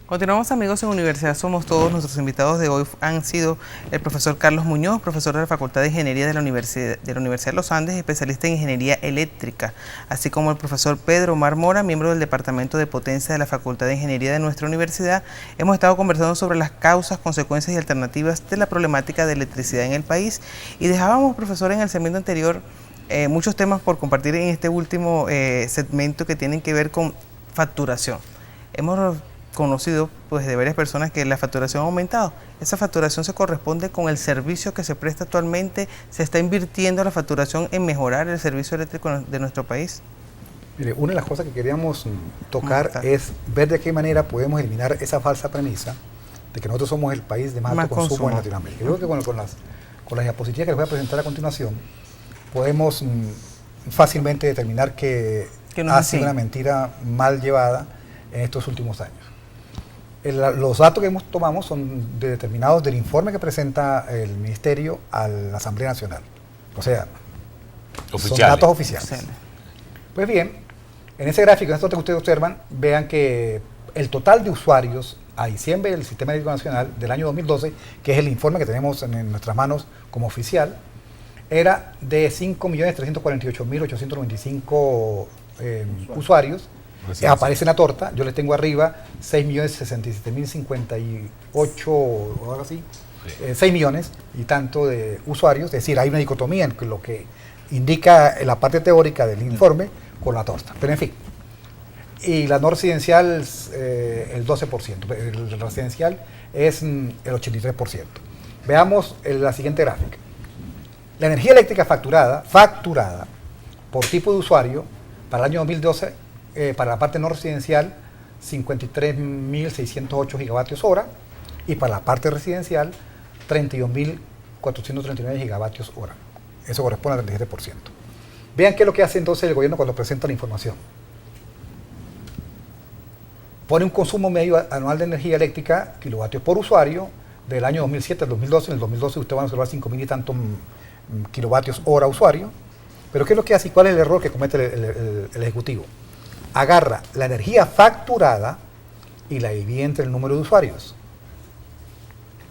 Continuamos, amigos, en Universidad Somos Todos. Nuestros invitados de hoy han sido el profesor Carlos Muñoz, profesor de la Facultad de Ingeniería de la Universidad de los Andes, especialista en Ingeniería Eléctrica, así como el profesor Pedro Omar Mora, miembro del Departamento de Potencia de la Facultad de Ingeniería de nuestra universidad. Hemos estado conversando sobre las causas, consecuencias y alternativas de la problemática de electricidad en el país. Y dejábamos, profesor, en el segmento anterior muchos temas por compartir en este último segmento que tienen que ver con facturación. Hemos conocido pues de varias personas que la facturación ha aumentado. Esa facturación se corresponde con el servicio que se presta actualmente. ¿Se está invirtiendo la facturación en mejorar el servicio eléctrico de nuestro país? Mire, una de las cosas que queríamos tocar es ver de qué manera podemos eliminar esa falsa premisa de que nosotros somos el país de más alto consumo en Latinoamérica. Yo creo que con las diapositivas que les voy a presentar a continuación podemos fácilmente determinar que ha sido una mentira mal llevada en estos últimos años. Los datos que tomamos son determinados del informe que presenta el Ministerio a la Asamblea Nacional. O sea, son datos oficiales. Pues bien, en ese gráfico, en esto que ustedes observan, vean que el total de usuarios a diciembre del Sistema Eléctrico Nacional del año 2012, que es el informe que tenemos en nuestras manos como oficial, era de 5.348.895 usuarios. Aparece en la torta, yo les tengo arriba 6.067.058 o algo así, 6 millones y tanto de usuarios, es decir, hay una dicotomía en lo que indica la parte teórica del informe con la torta, pero en fin. Y la no residencial el 12%, el residencial es el 83%. Veamos la siguiente gráfica. La energía eléctrica facturada por tipo de usuario para el año 2012, para la parte no residencial, 53.608 gigavatios hora, y para la parte residencial, 32.439 gigavatios hora. Eso corresponde al 37%. Vean qué es lo que hace entonces el gobierno cuando presenta la información. Pone un consumo medio anual de energía eléctrica, kilovatios por usuario, del año 2007 al 2012. En el 2012 usted va a observar 5.000 y tantos kilovatios hora usuario. Pero ¿qué es lo que hace y cuál es el error que comete el Ejecutivo? Agarra la energía facturada y la divide entre el número de usuarios.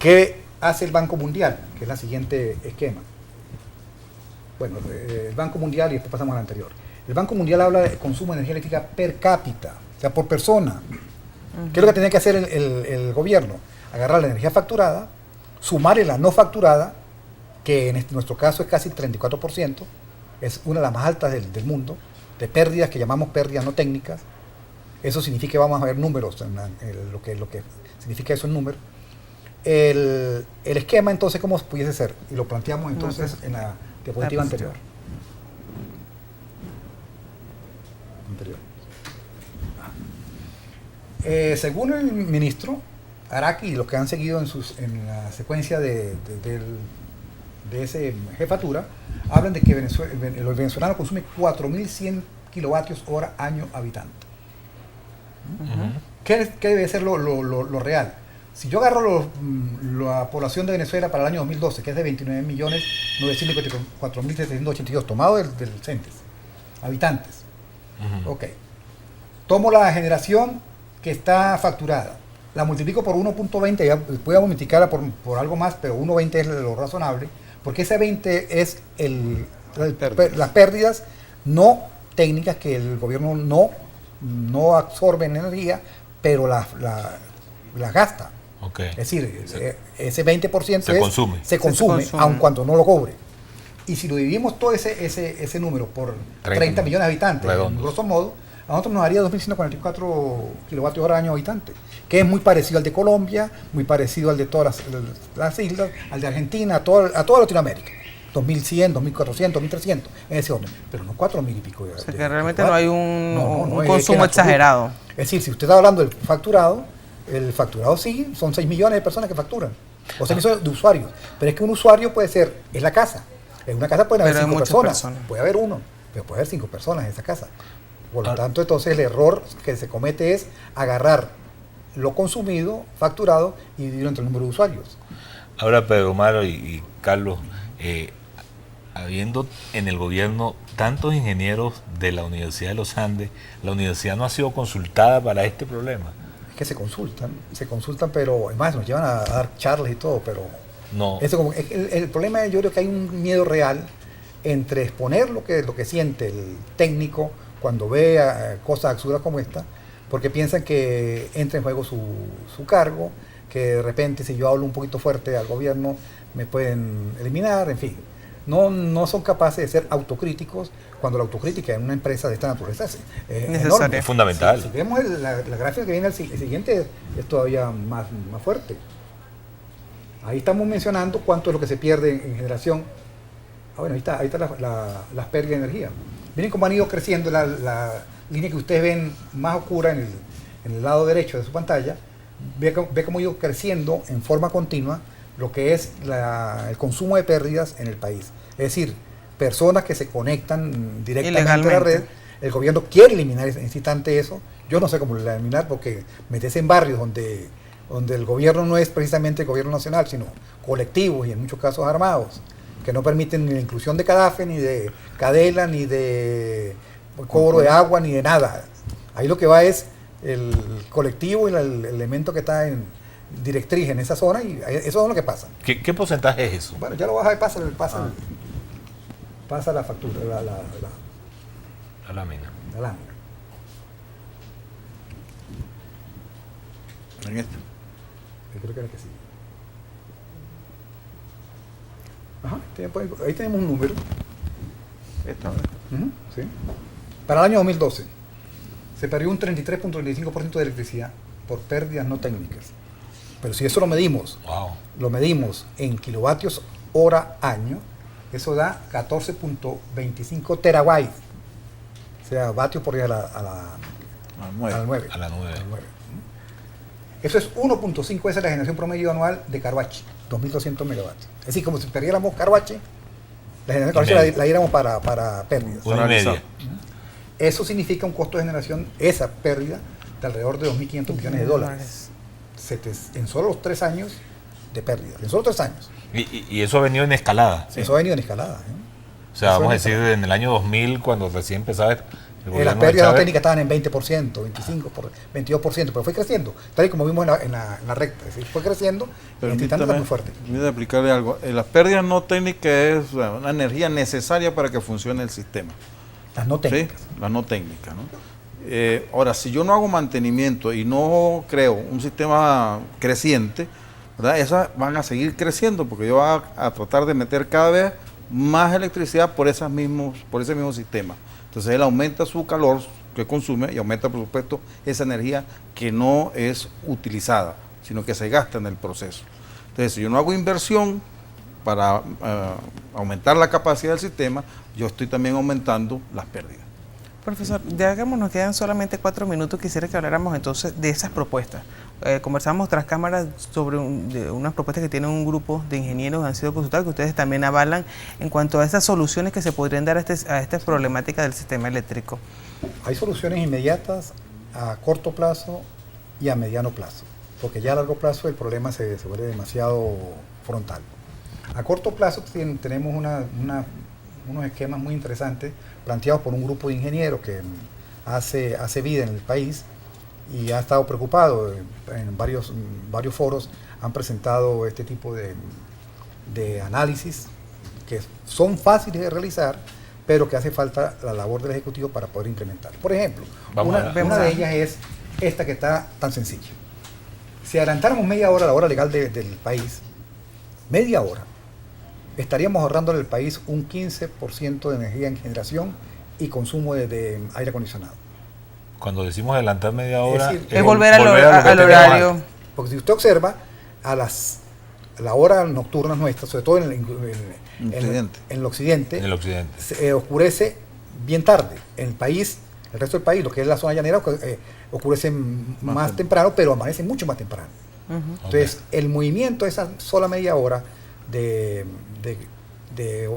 ¿Qué hace el Banco Mundial? Que es el siguiente esquema. Bueno, el Banco Mundial, y después pasamos al anterior. El Banco Mundial habla de consumo de energía eléctrica per cápita, o sea, por persona. ¿Qué es lo que tenía que hacer el gobierno? Agarrar la energía facturada, sumarle la no facturada, que en nuestro caso es casi el 34%, es una de las más altas del mundo, de pérdidas que llamamos pérdidas no técnicas. Eso significa que vamos a ver números, lo que significa eso en números. El esquema entonces, ¿cómo pudiese ser? Y lo planteamos entonces en la diapositiva anterior. Según el ministro Araki y los que han seguido en la secuencia de esa jefatura, hablan de que los venezolanos consumen 4.100 kilovatios hora año habitante. ¿Qué debe ser lo real? Si yo agarro la población de Venezuela para el año 2012, que es de 29.954.782, tomado del CENTES, habitantes. Ok. Tomo la generación que está facturada, la multiplico por 1.20, ya voy a multiplicarla por algo más, pero 1.20 es lo razonable, porque ese 20 es las pérdidas no técnicas que el gobierno no absorbe en energía, pero las gasta. Okay. Es decir, ese 20% se consume, aun cuando no lo cobre. Y si lo dividimos todo ese número por 30 millones de habitantes, en grosso modo, a nosotros nos daría 2.144 kilovatios hora año habitante, que es muy parecido al de Colombia, muy parecido al de todas las islas, al de Argentina, a toda Latinoamérica. 2.100, 2.400, 2.300, en ese orden, pero no 4.000 y pico. O sea que realmente no hay un consumo exagerado. Es decir, si usted está hablando del facturado, el facturado sí, son 6 millones de personas que facturan, o 6 millones de usuarios, pero es que un usuario puede ser, es la casa. En una casa pueden haber 5 personas, puede haber uno, pero puede haber 5 personas en esa casa. Por lo tanto, entonces el error que se comete es agarrar lo consumido, facturado y dividirlo entre el número de usuarios. Ahora, Pedro Omar y Carlos, habiendo en el gobierno tantos ingenieros de la Universidad de los Andes, la universidad no ha sido consultada para este problema. Es que se consultan, pero además nos llevan a dar charlas y todo, pero No. eso como, el problema es, yo creo que hay un miedo real entre exponer lo que siente el técnico cuando ve cosas absurdas como esta, porque piensan que entra en juego su cargo, que de repente si yo hablo un poquito fuerte al gobierno me pueden eliminar, en fin. No son capaces de ser autocríticos cuando la autocrítica en una empresa de esta naturaleza es enorme. Es fundamental. Si vemos la gráfica que viene el siguiente es todavía más fuerte. Ahí estamos mencionando cuánto es lo que se pierde en generación. Bueno, ahí está las pérdidas de energía. Miren cómo han ido creciendo la línea que ustedes ven más oscura en el lado derecho de su pantalla. Ve cómo ha ido creciendo en forma continua lo que es el consumo de pérdidas en el país. Es decir, personas que se conectan directamente a la red. El gobierno quiere eliminar en ese instante eso. Yo no sé cómo lo eliminar porque meterse en barrios donde el gobierno no es precisamente el gobierno nacional, sino colectivos y en muchos casos armados, que no permiten ni la inclusión de CADAFE, ni de Cadela, ni de cobro de agua, ni de nada. Ahí lo que va es el colectivo y el elemento que está en directriz en esa zona, y eso es lo que pasa. ¿Qué porcentaje es eso? Bueno, ya lo baja y pasa la factura, la lámina. La lámina. En esta. Yo creo que era que sí. Ajá, ahí tenemos un número. Esta, ¿verdad? Sí. Para el año 2012 se perdió un 33.25% de electricidad por pérdidas no técnicas. Pero si eso lo medimos en kilovatios hora año, eso da 14.25 terabytes. O sea, vatios por día a la 9. A la 9. Eso es 1.5 veces la generación promedio anual de Carhuache, 2.200 megavatios. Es decir, como si perdiéramos Carhuache, la generación de Carhuache la diéramos para pérdidas. Una y media. Eso significa un costo de generación, esa pérdida, de alrededor de 2.500 millones de dólares. En solo los 3 años de pérdida. En solo 3 años. Y eso ha venido en escala. Sí. Eso ha venido en escalada. O sea, vamos a decir, en el año 2000, cuando recién empezaba las pérdidas no técnicas estaban en 20%, 25%, 22%, pero fue creciendo, tal y como vimos en la recta. Es decir, fue creciendo y el titán está muy fuerte. Permítame explicarle algo. Las pérdidas no técnicas es una energía necesaria para que funcione el sistema. Las no técnicas. ¿Sí? Las no técnicas, ¿no? Ahora, si yo no hago mantenimiento y no creo un sistema creciente, ¿verdad? Esas van a seguir creciendo porque yo voy a tratar de meter cada vez más electricidad por ese mismo sistema. Entonces él aumenta su calor que consume y aumenta, por supuesto, esa energía que no es utilizada, sino que se gasta en el proceso. Entonces, si yo no hago inversión para aumentar la capacidad del sistema, yo estoy también aumentando las pérdidas. Profesor, ya que nos quedan solamente 4 minutos, quisiera que habláramos entonces de esas propuestas. Conversamos tras cámaras sobre unas propuestas que tiene un grupo de ingenieros que han sido consultados, que ustedes también avalan en cuanto a esas soluciones que se podrían dar a esta problemática del sistema eléctrico. Hay soluciones inmediatas a corto plazo y a mediano plazo, porque ya a largo plazo el problema se vuelve demasiado frontal. A corto plazo tenemos unos esquemas muy interesantes planteados por un grupo de ingenieros que hace vida en el país y ha estado preocupado en varios foros. Han presentado este tipo de análisis que son fáciles de realizar, pero que hace falta la labor del Ejecutivo para poder implementar. Por ejemplo, una de ellas es esta que está tan sencilla. Si adelantáramos media hora la hora legal del país, media hora, estaríamos ahorrándole al país un 15% de energía en generación y consumo de aire acondicionado. Cuando decimos adelantar media hora, es volver al horario. Porque si usted observa, a la hora nocturna nuestra, sobre todo en el occidente, se oscurece bien tarde. En el país, el resto del país, lo que es la zona llanera, oscurece más temprano, pero amanece mucho más temprano. Entonces, el movimiento de esa sola media hora de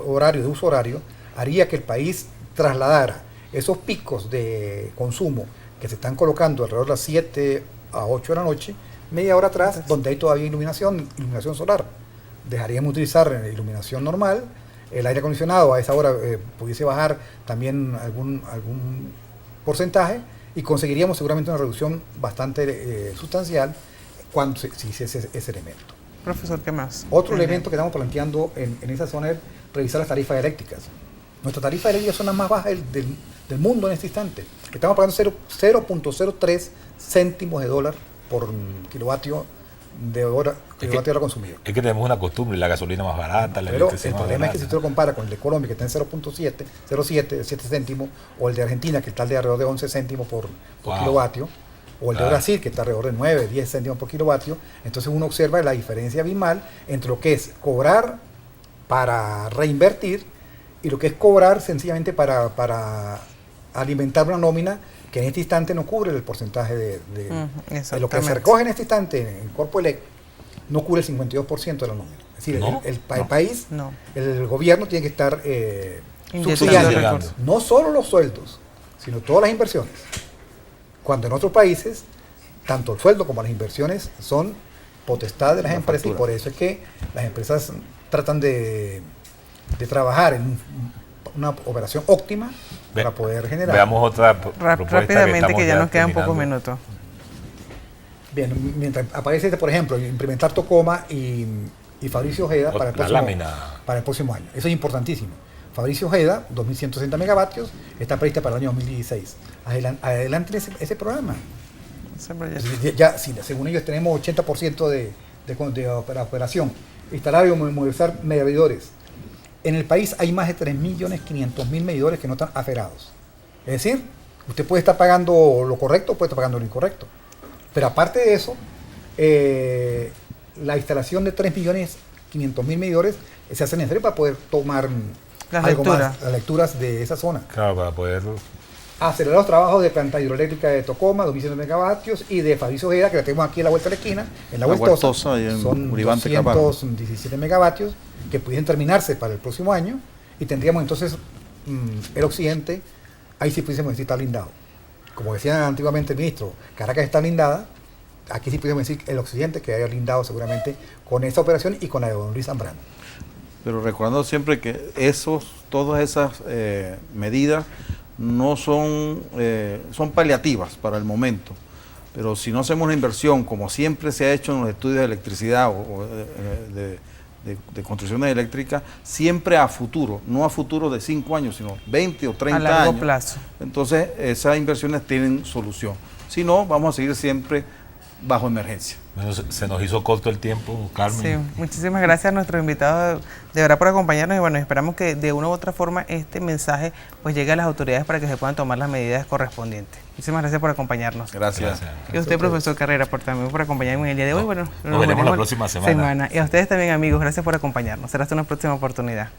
horario, de uso horario, haría que el país trasladara esos picos de consumo que se están colocando alrededor de las 7 a 8 de la noche, media hora atrás, donde hay todavía iluminación solar. Dejaríamos de utilizar iluminación normal, el aire acondicionado a esa hora pudiese bajar también algún porcentaje y conseguiríamos seguramente una reducción bastante sustancial cuando se hiciese ese elemento. Profesor, ¿qué más? Otro elemento que estamos planteando en esa zona es revisar las tarifas eléctricas. Nuestras tarifas eléctricas son las más bajas del mundo en este instante. Estamos pagando 0.03 céntimos de dólar por kilovatio de hora consumido. Es que tenemos una costumbre, la gasolina más barata, la Pero electricidad el más problema es que barata. si usted lo compara con el de Colombia, que está en 0.7 céntimos, o el de Argentina, que está de alrededor de 11 céntimos por Wow. kilovatio, o el de Brasil, que está alrededor de 9, 10 céntimos por kilovatio, entonces uno observa la diferencia abismal entre lo que es cobrar para reinvertir y lo que es cobrar sencillamente para alimentar una nómina que en este instante no cubre el porcentaje de lo que se recoge en este instante en Corpoelec, no cubre el 52% de la nómina. Es decir, ¿No? el país, No. el gobierno tiene que estar Inyectando subsidiando recursos. no solo los sueldos, sino todas las inversiones. Cuando en otros países, tanto el sueldo como las inversiones son potestad de las empresas, y por eso es que las empresas tratan de trabajar en una operación óptima para poder generar. Veamos otra propuesta Rápidamente, que ya nos quedan terminando. pocos minutos. Bien, mientras aparece, por ejemplo, implementar Tocoma y Fabricio Ojeda para el próximo año. Eso es importantísimo. Fabricio Ojeda, 2.160 megavatios, está prevista para el año 2016. Adelante ese programa. Ese proyecto. Ya, según ellos tenemos 80% de operación. Instalar y movilizar medidores. En el país hay más de 3.500.000 medidores que no están aferados. Es decir, usted puede estar pagando lo correcto o puede estar pagando lo incorrecto. Pero aparte de eso, la instalación de 3.500.000 medidores se hace necesaria para poder tomar Las las lecturas de esa zona. Claro, para poder... Acelerar los trabajos de planta hidroeléctrica de Tocoma, 2.100 megavatios, y de Fabricio Ojeda, que la tenemos aquí a la vuelta de la esquina, en la Huertosa, y en son Uribante, Caparra. 217 megavatios, que pueden terminarse para el próximo año, y tendríamos entonces el occidente, ahí sí pudiésemos decir está blindado. Como decía antiguamente el ministro, Caracas está blindada, aquí sí pudiésemos decir el occidente que haya blindado seguramente con esa operación y con la de don Luis Zambrano. Pero recordando siempre que todas esas medidas no son paliativas para el momento, pero si no hacemos una inversión como siempre se ha hecho en los estudios de electricidad o de construcciones eléctricas, siempre a futuro, no a futuro de 5 años, sino 20 o 30 A largo años, plazo. entonces esas inversiones tienen solución. Si no, vamos a seguir siempre bajo emergencia. Bueno, se nos hizo corto el tiempo, Carmen. Sí, muchísimas gracias a nuestros invitados de verdad por acompañarnos y bueno, esperamos que de una u otra forma este mensaje pues llegue a las autoridades para que se puedan tomar las medidas correspondientes. Muchísimas gracias por acompañarnos. Gracias. Y a usted, profesor Carrera, también por acompañarme en el día de hoy. Bueno, nos veremos la próxima semana. Y a ustedes también, amigos, gracias por acompañarnos. Será hasta una próxima oportunidad.